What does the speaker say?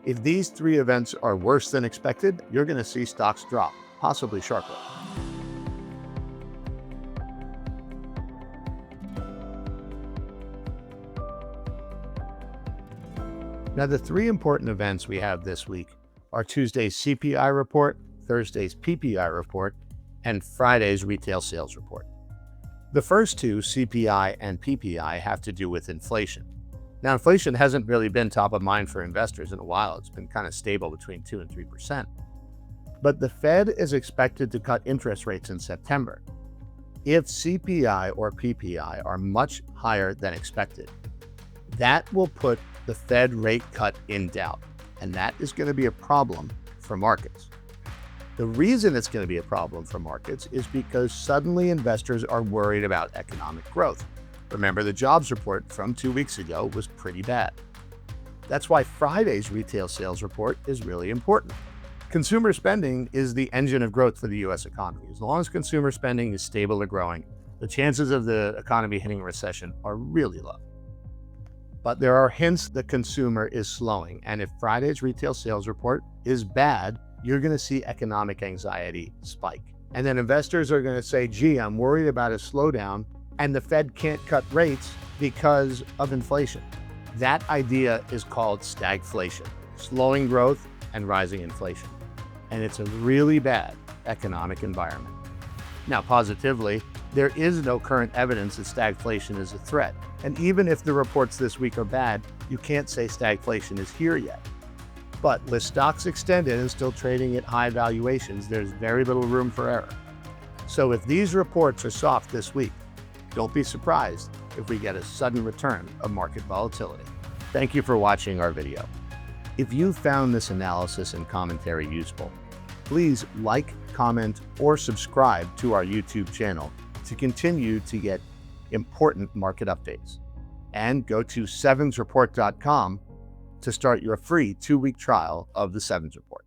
If these three events are worse than expected, you're going to see stocks drop, possibly sharply. Now, the three important events we have this week are Tuesday's CPI report, Thursday's PPI report, and Friday's retail sales report. The first two, CPI and PPI, have to do with inflation. Now, inflation hasn't really been top of mind for investors in a while. It's been kind of stable between 2 and 3%. But the Fed is expected to cut interest rates in September. If CPI or PPI are much higher than expected, that will put the Fed rate cut in doubt, and that is going to be a problem for markets. The reason it's going to be a problem for markets is because suddenly investors are worried about economic growth. Remember, the jobs report from 2 weeks ago was pretty bad. That's why Friday's retail sales report is really important. Consumer spending is the engine of growth for the U.S. economy. As long as consumer spending is stable or growing, the chances of the economy hitting a recession are really low. But there are hints the consumer is slowing, and if Friday's retail sales report is bad, you're going to see economic anxiety spike. And then investors are going to say, gee, I'm worried about a slowdown, and the Fed can't cut rates because of inflation. That idea is called stagflation, slowing growth and rising inflation. And it's a really bad economic environment. Now, positively, there is no current evidence that stagflation is a threat. And even if the reports this week are bad, you can't say stagflation is here yet. But with stocks extended and still trading at high valuations, there's very little room for error. So if these reports are soft this week, don't be surprised if we get a sudden return of market volatility. Thank you for watching our video. If you found this analysis and commentary useful, please like, comment, or subscribe to our YouTube channel to continue to get important market updates. And go to sevensreport.com to start your free 2-week trial of the Sevens Report.